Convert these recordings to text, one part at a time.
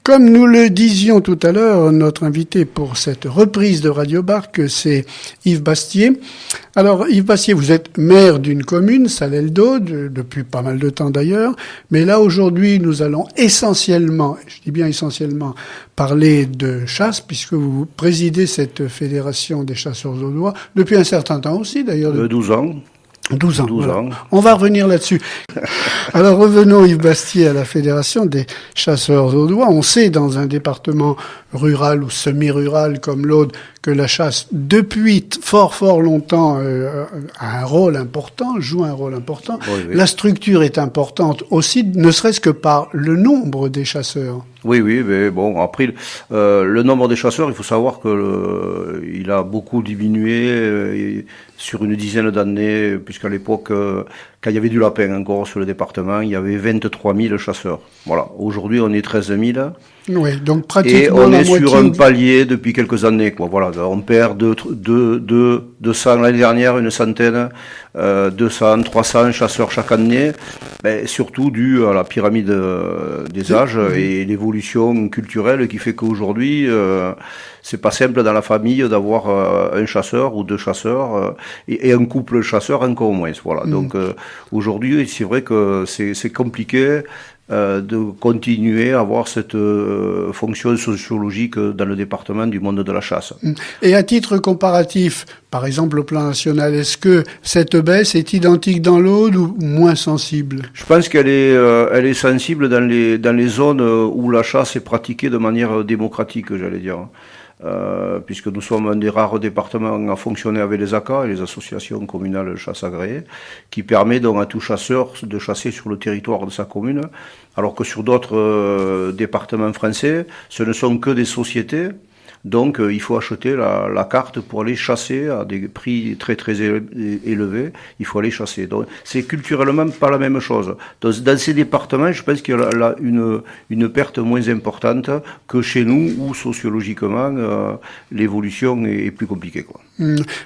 Comme nous le disions tout à l'heure, notre invité pour cette reprise de Radio Barque, c'est Yves Bastier. Alors, Yves Bastier, vous êtes maire d'une commune, Salelles-d'Aude, depuis pas mal de temps d'ailleurs. Mais là, aujourd'hui, nous allons essentiellement, je dis bien essentiellement, parler de chasse, puisque vous présidez cette fédération des chasseurs audois depuis un certain temps aussi, d'ailleurs. 12 ans. 12 ans. On va revenir là-dessus. Alors revenons, Yves Bastier, à la Fédération des chasseurs audois. On sait, dans un département rural ou semi-rural comme l'Aude, que la chasse, depuis fort longtemps, a un rôle important, joue un rôle important. Oui. La structure est importante aussi, ne serait-ce que par le nombre des chasseurs. Oui, mais bon, après, le nombre des chasseurs, il faut savoir que il a beaucoup diminué sur une dizaine d'années, puisqu'à l'époque, quand il y avait du lapin encore sur le département, il y avait 23 000 chasseurs. Voilà. Aujourd'hui, on est 13 000. Oui, donc pratiquement et on est sur un palier depuis quelques années, quoi. Voilà. On perd 200 l'année dernière, une centaine, 200, 300 chasseurs chaque année, surtout dû à la pyramide des âges et l'évolution culturelle qui fait qu'aujourd'hui, c'est pas simple dans la famille d'avoir un chasseur ou deux chasseurs et un couple chasseur encore moins. Voilà. Donc aujourd'hui, c'est vrai que c'est compliqué de continuer à avoir cette fonction sociologique dans le département du monde de la chasse. Et à titre comparatif, par exemple au plan national, est-ce que cette baisse est identique dans l'Aude ou moins sensible? Je pense qu'elle est sensible dans les zones où la chasse est pratiquée de manière démocratique, j'allais dire. Puisque nous sommes un des rares départements à fonctionner avec les ACA, les associations communales de chasse agréées, qui permet donc à tout chasseur de chasser sur le territoire de sa commune, alors que sur d'autres départements français, ce ne sont que des sociétés. Donc il faut acheter la carte pour aller chasser à des prix très élevés. Il faut aller chasser. Donc c'est culturellement pas la même chose. Donc, dans ces départements, je pense qu'il y a une perte moins importante que chez nous, où sociologiquement l'évolution est plus compliquée, quoi.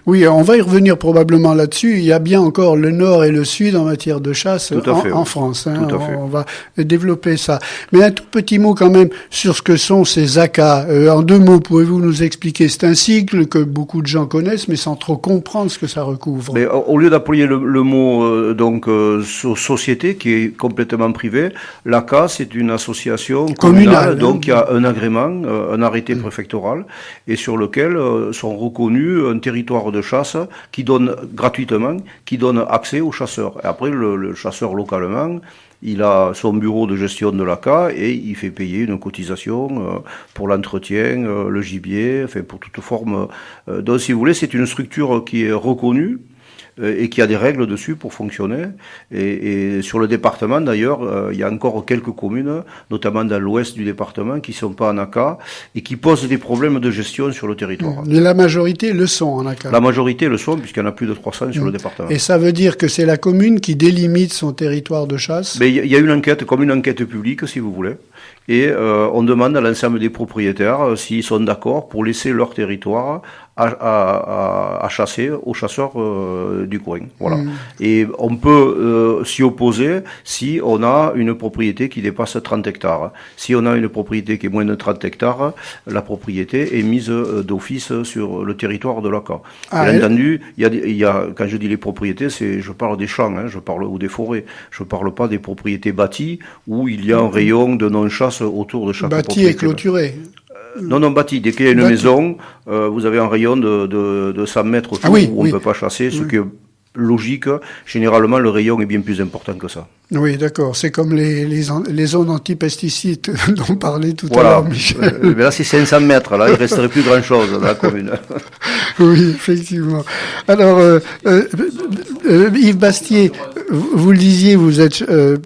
Oui, on va y revenir probablement là-dessus. Il y a bien encore le nord et le sud en matière de chasse en France. Hein. Tout à fait. On va développer ça. Mais un tout petit mot quand même sur ce que sont ces ACA. En 2 mots, pouvez-vous nous expliquer? C'est un cycle que beaucoup de gens connaissent, mais sans trop comprendre ce que ça recouvre. Mais au lieu d'employer le mot société, qui est complètement privée, l'ACA, c'est une association communale, donc il y a un agrément, un arrêté préfectoral, et sur lequel sont reconnus un territoire de chasse qui donne gratuitement, qui donne accès aux chasseurs. Et après, le chasseur localement, il a son bureau de gestion de l'ACA et il fait payer une cotisation pour l'entretien, le gibier, enfin pour toute forme. Donc, si vous voulez, c'est une structure qui est reconnue et qui a des règles dessus pour fonctionner. Et sur le département, d'ailleurs, il y a encore quelques communes, notamment dans l'ouest du département, qui sont pas en ACA et qui posent des problèmes de gestion sur le territoire. Mais la majorité le sont en ACA. La majorité le sont, puisqu'il y en a plus de 300 sur le département. Et ça veut dire que c'est la commune qui délimite son territoire de chasse? Mais il y a une enquête, comme une enquête publique, si vous voulez. Et on demande à l'ensemble des propriétaires s'ils sont d'accord pour laisser leur territoire à chasser aux chasseurs du coin. Voilà. Et on peut s'y opposer si on a une propriété qui dépasse 30 hectares. Si on a une propriété qui est moins de 30 hectares, la propriété est mise d'office sur le territoire de l'ACA. Bien entendu, il y a, quand je dis les propriétés, je parle des champs, ou des forêts. Je parle pas des propriétés bâties où il y a un rayon de non-chasse autour de chaque propriété. Bâti et clôturé. Non, bâti. Dès qu'il y a une maison, vous avez un rayon de 100 mètres autour où on ne peut pas chasser, ce qui est logique. Généralement, le rayon est bien plus important que ça. Oui, d'accord. C'est comme les zones anti-pesticides dont parlait tout à l'heure Michel. Mais là, c'est 500 mètres. Là, il resterait plus grand-chose dans la commune. Oui, effectivement. Alors, Yves Bastier, vous le disiez, vous êtes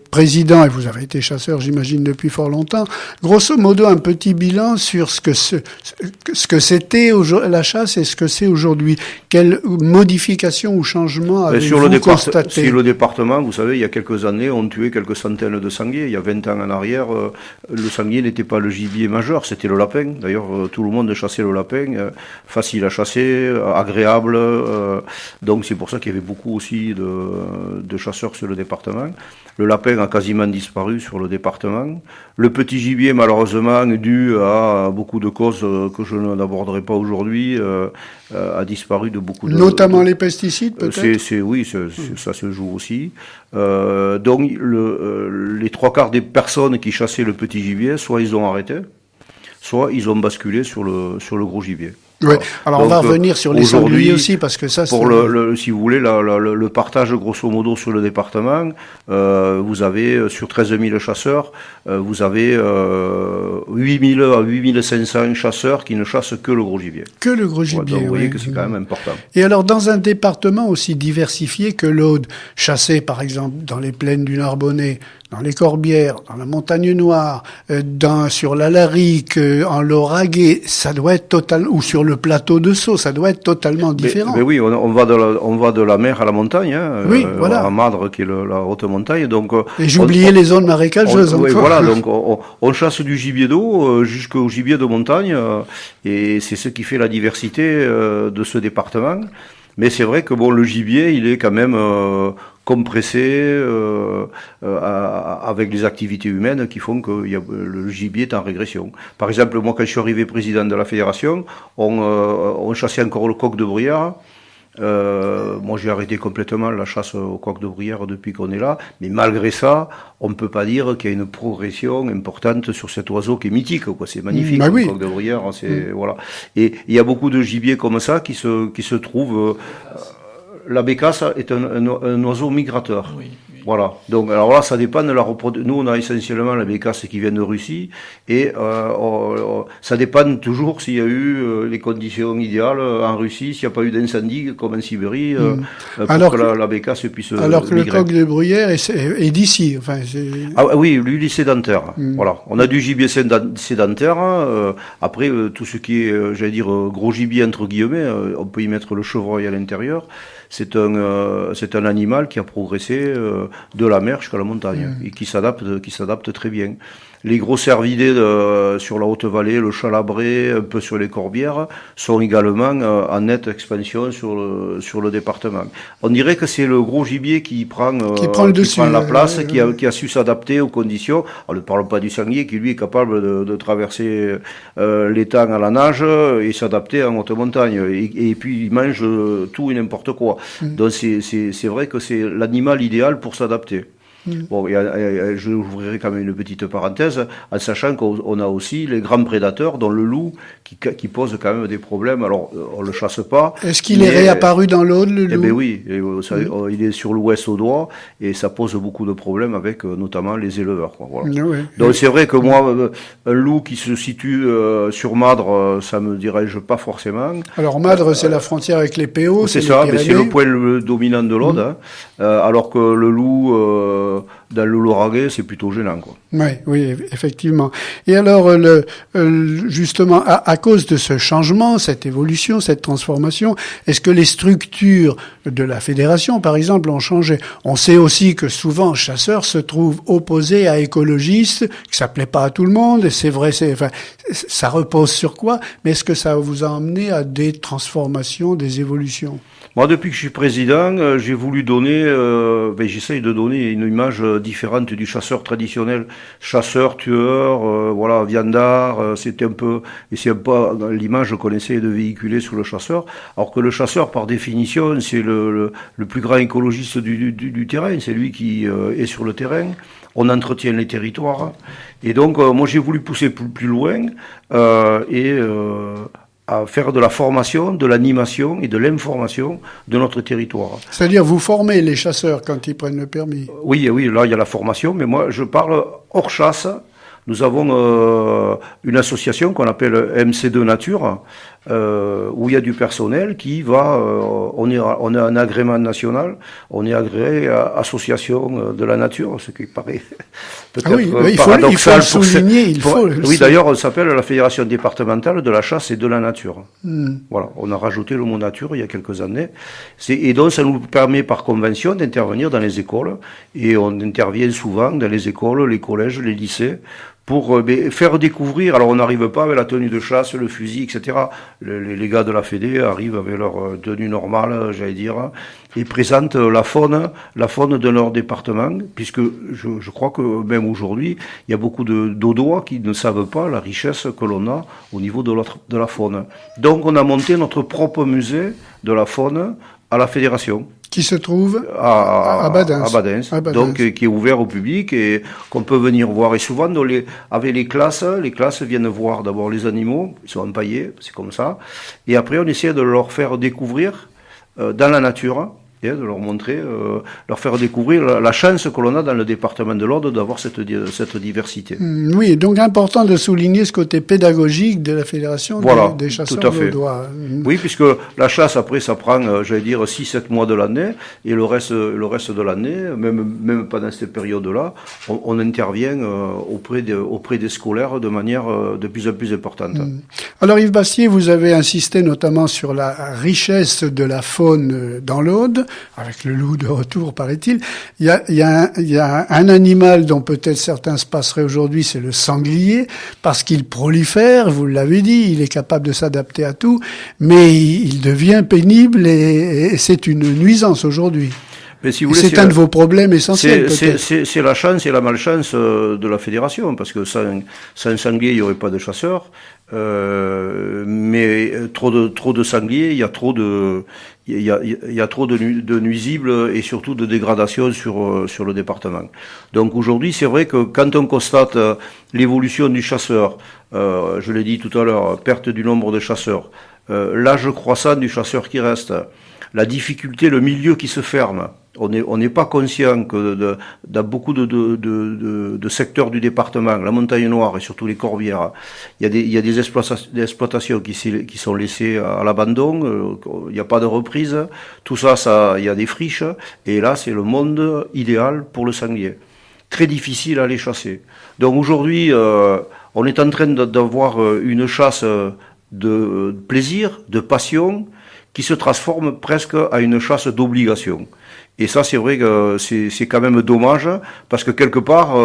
président et vous avez été chasseur, j'imagine, depuis fort longtemps. Grosso modo, un petit bilan sur ce que c'était la chasse et ce que c'est aujourd'hui. Quelles modifications ou changements avez-vous constaté? Sur le département, vous savez, il y a quelques années, ont tué quelques centaines de sangliers. Il y a 20 ans en arrière, le sanglier n'était pas le gibier majeur, c'était le lapin. D'ailleurs, tout le monde chassait le lapin, facile à chasser, agréable. Donc c'est pour ça qu'il y avait beaucoup aussi de chasseurs sur le département. Le lapin a quasiment disparu sur le département. Le petit gibier, malheureusement, dû à beaucoup de causes que je n'aborderai pas aujourd'hui, a disparu de beaucoup de... Notamment les pesticides, peut-être Oui, ça se joue aussi. Donc, les 3/4 des personnes qui chassaient le petit gibier, soit ils ont arrêté, soit ils ont basculé sur le gros gibier. Oui. Alors on va revenir sur les sangliers aussi parce que ça. Si vous voulez, le partage grosso modo sur le département, vous avez sur 13 000 chasseurs, vous avez 8 000 à 8 500 chasseurs qui ne chassent que le gros gibier. Que le gros gibier. Donc vous voyez que c'est quand même important. Et alors dans un département aussi diversifié que l'Aude, chassé par exemple dans les plaines du Narbonnais, dans les Corbières, dans la Montagne Noire, sur l'Alaric, en Lauragais, ça doit être total, ou sur le plateau de Sceaux, ça doit être totalement différent. Mais oui, on va de la mer à la montagne, oui, voilà. À Madre qui est la haute montagne. Donc et j'oubliais les zones marécageuses encore. Oui, voilà, donc on chasse du gibier d'eau jusqu'au gibier de montagne, et c'est ce qui fait la diversité de ce département. Mais c'est vrai que le gibier, il est quand même compressé avec les activités humaines qui font que le gibier est en régression. Par exemple, moi, quand je suis arrivé président de la fédération, on chassait encore le coq de bruyère. Moi, j'ai arrêté complètement la chasse au coq de bruyère depuis qu'on est là, mais malgré ça, on ne peut pas dire qu'il y a une progression importante sur cet oiseau qui est mythique, quoi. C'est magnifique, le coq de bruyère, voilà. Et il y a beaucoup de gibier comme ça qui se trouvent. La bécasse est un oiseau migrateur. Oui. Voilà. Donc, alors là, ça dépend de la reproduction. Nous, on a essentiellement la bécasse qui vient de Russie, et ça dépend toujours s'il y a eu les conditions idéales en Russie, s'il n'y a pas eu d'incendie comme en Sibérie, pour que la bécasse puisse alors que migrer. Le coq de bruyère est d'ici. Enfin, oui, lui, il est sédentaire. Voilà. On a du gibier sédentaire. Après, tout ce qui est, j'allais dire, gros gibier entre guillemets, on peut y mettre le chevreuil à l'intérieur. C'est un animal qui a progressé de la mer jusqu'à la montagne et qui s'adapte très bien. Les gros cervidés sur la Haute-Vallée, le Chalabré, un peu sur les Corbières, sont également en nette expansion sur le département. On dirait que c'est le gros gibier qui prend la place, qui a su s'adapter aux conditions. On ne parle pas du sanglier qui lui est capable de traverser l'étang à la nage et s'adapter en haute montagne. Et puis il mange tout et n'importe quoi. Donc c'est vrai que c'est l'animal idéal pour s'adapter. Bon, je ouvrirai quand même une petite parenthèse, en sachant qu'on a aussi les grands prédateurs, dont le loup, qui pose quand même des problèmes. Alors, on le chasse pas. Est-ce qu'il est réapparu dans l'Aude, le loup? Eh bien oui, il est sur l'ouest audois, et ça pose beaucoup de problèmes avec notamment les éleveurs. Voilà. Oui. Donc c'est vrai que moi, un loup qui se situe sur Madre, ça me dirige pas forcément. Alors Madre, c'est la frontière avec les PO. C'est ça, mais c'est le point dominant de l'Aude, alors que le loup dans le Lauragais, c'est plutôt gênant, quoi. Oui, effectivement. Et alors, justement, à cause de ce changement, cette évolution, cette transformation, est-ce que les structures de la fédération, par exemple, ont changé? On sait aussi que souvent, chasseurs se trouvent opposés à écologistes, que ça plaît pas à tout le monde, et c'est vrai, ça repose sur quoi? Mais est-ce que ça vous a amené à des transformations, des évolutions? Moi, depuis que je suis président, j'ai voulu donner, j'essaye de donner une image différente du chasseur traditionnel, chasseur, tueur, viandard. C'est un peu l'image qu'on essaie de véhiculer sur le chasseur. Alors que le chasseur, par définition, c'est le plus grand écologiste du terrain. C'est lui qui est sur le terrain. On entretient les territoires. Et donc, moi, j'ai voulu pousser plus loin à faire de la formation, de l'animation et de l'information de notre territoire. C'est-à-dire, vous formez les chasseurs quand ils prennent le permis? Oui, là, il y a la formation, mais moi, je parle hors chasse. nous avons une association qu'on appelle MC2 Nature, où il y a du personnel qui va, on a un agrément national, on est agréé à Association de la Nature, ce qui paraît peut-être paradoxal. Il faut le souligner, oui, d'ailleurs, on s'appelle la Fédération départementale de la chasse et de la nature. Voilà, on a rajouté le mot nature il y a quelques années. Et donc, ça nous permet par convention d'intervenir dans les écoles, et on intervient souvent dans les écoles, les collèges, les lycées, pour faire découvrir. Alors on n'arrive pas avec la tenue de chasse, le fusil, etc. Les gars de la Fédé arrivent avec leur tenue normale, j'allais dire, et présentent la faune de leur département, puisque je crois que même aujourd'hui, il y a beaucoup d'Audois qui ne savent pas la richesse que l'on a au niveau de la faune. Donc on a monté notre propre musée de la faune à la Fédération. Qui se trouve à Badens. Donc qui est ouvert au public et qu'on peut venir voir. Et souvent, avec les classes viennent voir d'abord les animaux, ils sont empaillés, c'est comme ça. Et après, on essaie de leur faire découvrir dans la nature, et de leur montrer, leur faire découvrir la chance que l'on a dans le département de l'Aude d'avoir cette diversité. Oui, donc important de souligner ce côté pédagogique de la Fédération des chasseurs audois. Oui, puisque la chasse, après, ça prend, j'allais dire, 6-7 mois de l'année, et le reste de l'année, même pendant cette période-là, on intervient auprès des scolaires de manière de plus en plus importante. Alors Yves Bastier, vous avez insisté notamment sur la richesse de la faune dans l'Aude, avec le loup de retour, paraît-il. Il y a un animal dont peut-être certains se passeraient aujourd'hui, c'est le sanglier, parce qu'il prolifère, vous l'avez dit, il est capable de s'adapter à tout, mais il devient pénible et c'est une nuisance aujourd'hui. Mais si vous voulez, c'est un de vos problèmes essentiels. C'est la chance et la malchance de la fédération, parce que sans un sanglier, il n'y aurait pas de chasseurs. Mais trop de sangliers, il y a trop de nuisibles et surtout de dégradation sur le département. Donc aujourd'hui, c'est vrai que quand on constate l'évolution du chasseur, je l'ai dit tout à l'heure, perte du nombre de chasseurs, l'âge croissant du chasseur qui reste, la difficulté, le milieu qui se ferme. On n'est pas conscient que dans beaucoup de secteurs du département, la Montagne Noire et surtout les Corbières, il y a des exploitations qui sont laissées à l'abandon, il n'y a pas de reprise, tout ça, il y a des friches, et là c'est le monde idéal pour le sanglier. Très difficile à les chasser. Donc aujourd'hui, on est en train d'avoir une chasse de plaisir, de passion, qui se transforme presque à une chasse d'obligation. Et ça, c'est vrai que c'est quand même dommage, parce que quelque part,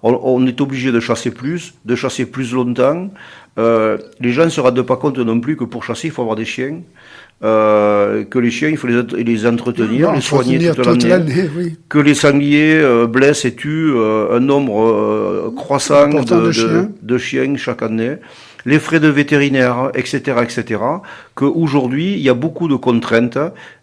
on est obligé de chasser plus longtemps. Les gens ne se rendent pas compte non plus que pour chasser, il faut avoir des chiens. Que les chiens, il faut les entretenir, les soigner toute l'année. Oui. Que les sangliers blessent et tuent un nombre croissant de chiens chaque année. Les frais de vétérinaire, etc., que aujourd'hui, il y a beaucoup de contraintes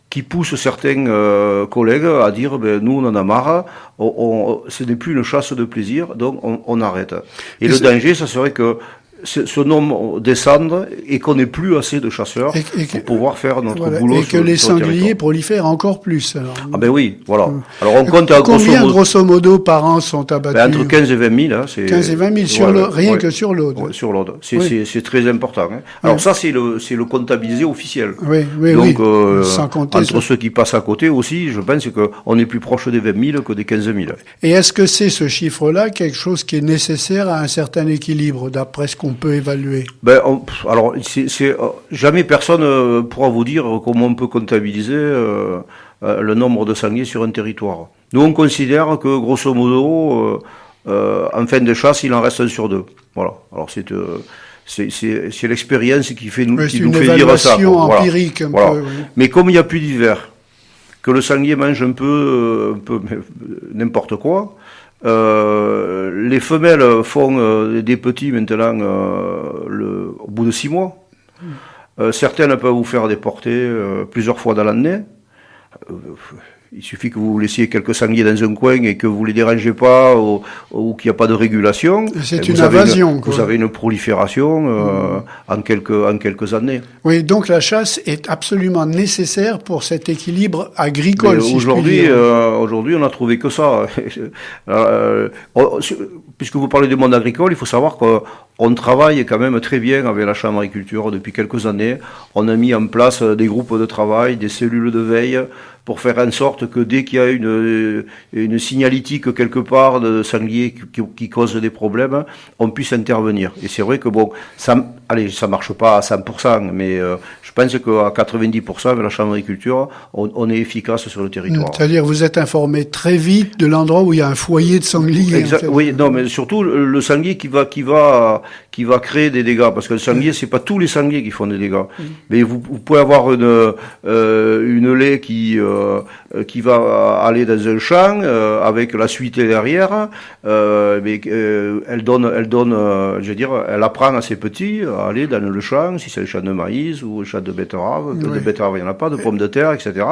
qui poussent certains collègues à dire, nous, on en a marre, ce n'est plus une chasse de plaisir, donc on arrête. Et le danger, ça serait que ce nombre descende et qu'on n'ait plus assez de chasseurs pour pouvoir faire notre boulot. Et que les sangliers prolifèrent encore plus. Alors. Ah ben oui, voilà. Alors on compte combien grosso modo par an sont abattus? Entre 15 et 20 000. Hein, 15 et 20 000 rien que sur l'Aude. Ouais, sur l'Aude. C'est très important. Hein. Alors ça, c'est le comptabilisé officiel. Oui, donc, sans compter entre ceux qui passent à côté aussi, je pense qu'on est plus proche des 20 000 que des 15 000. Et est-ce que c'est ce chiffre-là quelque chose qui est nécessaire à un certain équilibre, d'après ce qu'on peut évaluer? Alors, jamais personne pourra vous dire comment on peut comptabiliser le nombre de sangliers sur un territoire. Nous, on considère que, grosso modo, en fin de chasse, il en reste 1 sur 2. Voilà. Alors, c'est l'expérience qui nous fait dire ça. C'est une évaluation empirique. Voilà. Peu, oui. Mais comme il n'y a plus d'hiver, que le sanglier mange un peu n'importe quoi, les femelles font des petits maintenant au bout de 6 mois. Certaines peuvent vous faire des portées plusieurs fois dans l'année. il suffit que vous laissiez quelques sangliers dans un coin et que vous les dérangez pas ou qu'il n'y a pas de régulation. C'est une invasion. Vous avez une prolifération en quelques années. Oui, donc la chasse est absolument nécessaire pour cet équilibre agricole. Si aujourd'hui, on n'a trouvé que ça. Puisque vous parlez du monde agricole, il faut savoir qu'on travaille quand même très bien avec la Chambre d'agriculture depuis quelques années. On a mis en place des groupes de travail, des cellules de veille, pour faire en sorte que dès qu'il y a une signalétique quelque part de sanglier qui cause des problèmes, on puisse intervenir. Et c'est vrai que ça marche pas à 100%, mais je pense qu'à 90% avec la Chambre d'agriculture, on est efficace sur le territoire. C'est-à-dire vous êtes informé très vite de l'endroit où il y a un foyer de sanglier. Exact. Oui, non, mais surtout le sanglier qui va créer des dégâts, parce que le sanglier, c'est pas tous les sangliers qui font des dégâts. Mais vous pouvez avoir une laie qui va aller dans un champ avec la suite derrière, mais elle apprend à ses petits à aller dans le champ, si c'est le champ de maïs ou le champ de betterave. De betterave, il n'y en a pas, de pommes de terre, etc.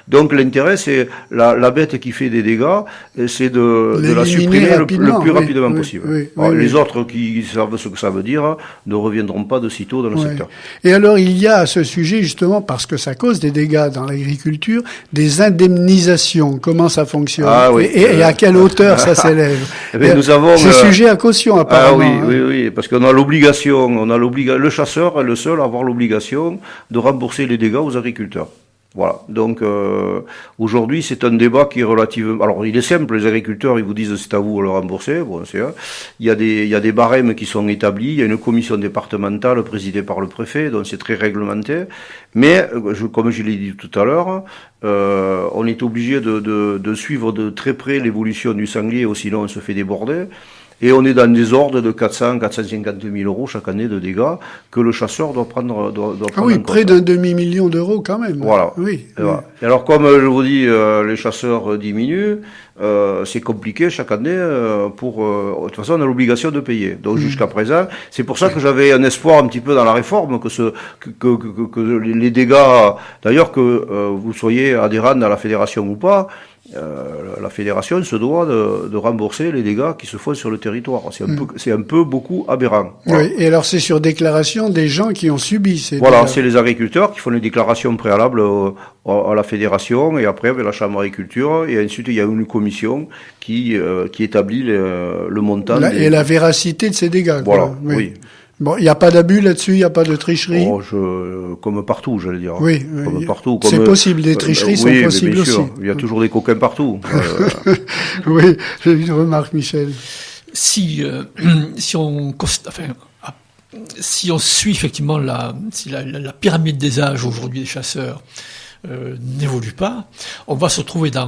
Donc l'intérêt, c'est la bête qui fait des dégâts, c'est de la supprimer le plus rapidement possible. Les autres qui savent ce que ça veut dire ne reviendront pas de sitôt dans le secteur. Et alors il y a à ce sujet, justement, parce que ça cause des dégâts dans l'agriculture, des indemnisations. Comment ça fonctionne? Et à quelle hauteur ça s'élève? Nous avons c'est sujet à caution apparemment. Oui, parce qu'on a l'obligation, le chasseur est le seul à avoir l'obligation de rembourser les dégâts aux agriculteurs. Voilà. Donc aujourd'hui, c'est un débat qui est relativement. Alors, il est simple. Les agriculteurs, ils vous disent c'est à vous de le rembourser. Bon, il y a des barèmes qui sont établis. Il y a une commission départementale présidée par le préfet, donc c'est très réglementé. Mais comme je l'ai dit tout à l'heure, on est obligé de suivre de très près l'évolution du sanglier, sinon on se fait déborder. Et on est dans des ordres de 450 000 euros chaque année de dégâts que le chasseur doit prendre près d'un demi-million d'euros quand même. Voilà. Oui. Et alors, comme je vous dis, les chasseurs diminuent, c'est compliqué chaque année de toute façon, on a l'obligation de payer. Donc, jusqu'à présent, c'est pour ça que j'avais un espoir un petit peu dans la réforme que les dégâts, d'ailleurs, que vous soyez adhérent à la fédération ou pas, la fédération se doit de rembourser les dégâts qui se font sur le territoire. C'est un peu beaucoup aberrant. Voilà. Oui, et alors c'est sur déclaration des gens qui ont subi ces dégâts. C'est les agriculteurs qui font les déclarations préalables à la fédération et après avec la Chambre d'agriculture, et ensuite il y a une commission qui établit le montant. Et la véracité de ces dégâts. Voilà, oui. Bon, il n'y a pas d'abus là-dessus, il n'y a pas de tricherie. Comme partout, j'allais dire. Oui, comme partout. C'est possible, des tricheries sont possibles aussi. Il y a toujours des coquins partout. Oui, j'ai une remarque, Michel. Si on suit effectivement la pyramide des âges aujourd'hui des chasseurs n'évolue pas, on va se retrouver dans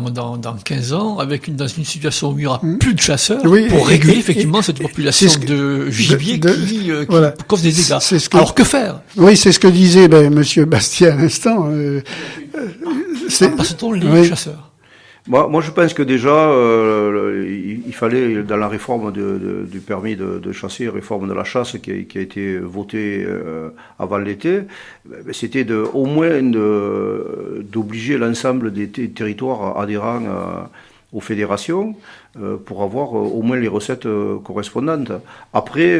15 ans dans une situation où il n'y aura plus de chasseurs pour réguler effectivement cette population de gibier qui cause des dégâts. Alors que faire? Oui, c'est ce que disait Monsieur Bastier à l'instant. Passe-t-on les chasseurs? Moi, je pense que déjà, il fallait, dans la réforme du permis de chasser, réforme de la chasse qui a été votée avant l'été, c'était au moins d'obliger l'ensemble des territoires adhérents aux fédérations pour avoir au moins les recettes correspondantes. Après,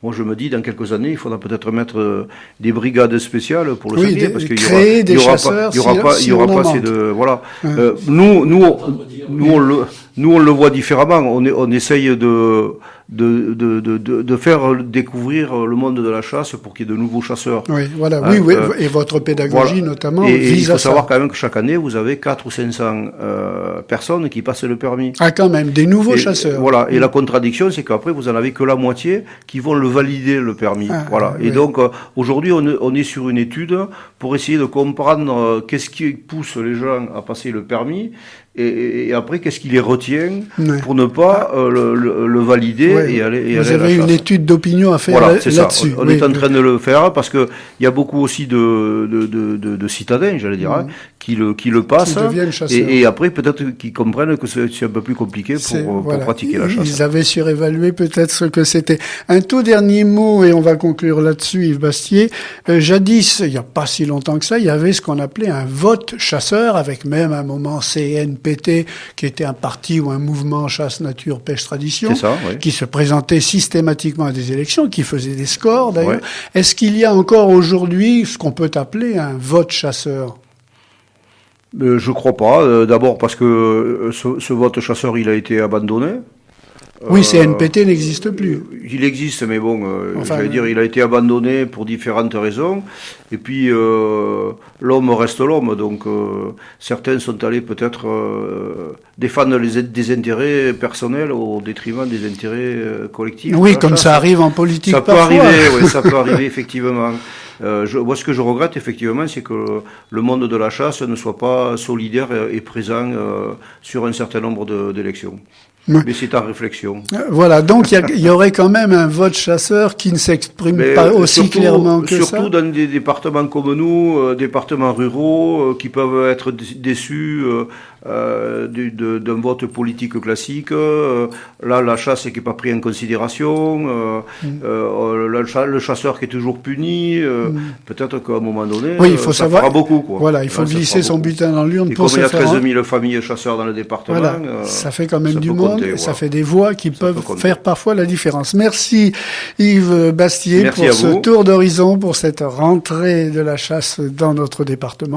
moi je me dis, dans quelques années, il faudra peut-être mettre des brigades spéciales pour le sanglier, parce qu'il y aura pas assez de... Voilà. Nous, on le voit différemment. On essaye de faire découvrir le monde de la chasse pour qu'il y ait de nouveaux chasseurs. Oui, voilà. Et votre pédagogie notamment et vise il faut savoir quand même que chaque année, vous avez 400 ou 500 personnes qui passent le permis. Ah, quand même, des nouveaux chasseurs. Voilà. Et la contradiction, c'est qu'après, vous en avez que la moitié qui vont le valider, le permis. Et donc, aujourd'hui, on est sur une étude pour essayer de comprendre qu'est-ce qui pousse les gens à passer le permis et après, qu'est-ce qui les retient d'entretien pour ne pas le valider et aller Vous à la avez chasse. une étude d'opinion à faire Voilà, c'est là-dessus. ça. On est en train de le faire parce que il y a beaucoup aussi de citadins, j'allais dire, qui le passent et après peut-être qu'ils comprennent que c'est un peu plus compliqué pour pratiquer la chasse. Ils avaient surévalué peut-être ce que c'était. Un tout dernier mot et on va conclure là-dessus, Yves Bastier. Jadis, il n'y a pas si longtemps que ça, il y avait ce qu'on appelait un vote chasseur, avec même un moment CNPT, qui était un parti ou un mouvement chasse, nature, pêche, tradition, qui se présentait systématiquement à des élections, qui faisait des scores d'ailleurs. Ouais. Est-ce qu'il y a encore aujourd'hui ce qu'on peut appeler un vote chasseur ? Je crois pas. D'abord parce que ce vote chasseur, il a été abandonné. Oui, CNPT n'existe plus. Il existe, mais bon, j'allais dire, il a été abandonné pour différentes raisons. Et puis, l'homme reste l'homme. Donc, certains sont allés peut-être défendre des intérêts personnels au détriment des intérêts collectifs. Oui, comme ça arrive en politique ça parfois. Peut arriver, oui, ça peut arriver, effectivement. Moi, ce que je regrette, effectivement, c'est que le monde de la chasse ne soit pas solidaire et présent sur un certain nombre d'élections. Mais c'est en réflexion. Voilà, donc il y aurait quand même un vote chasseur qui ne s'exprime pas aussi clairement que ça. Surtout dans des départements comme nous, départements ruraux, qui peuvent être déçus d'un vote politique classique. Là, la chasse qui n'est pas prise en considération. Le chasseur qui est toujours puni. Peut-être qu'à un moment donné, il faut savoir, fera beaucoup. Quoi. Voilà, il faut glisser son butin dans l'urne pour se faire... Comme il y a 13 000 familles chasseurs dans le département, ça fait quand même du monde. Ça fait des voix qui peuvent faire parfois la différence. Merci Yves Bastier pour ce tour d'horizon, pour cette rentrée de la chasse dans notre département.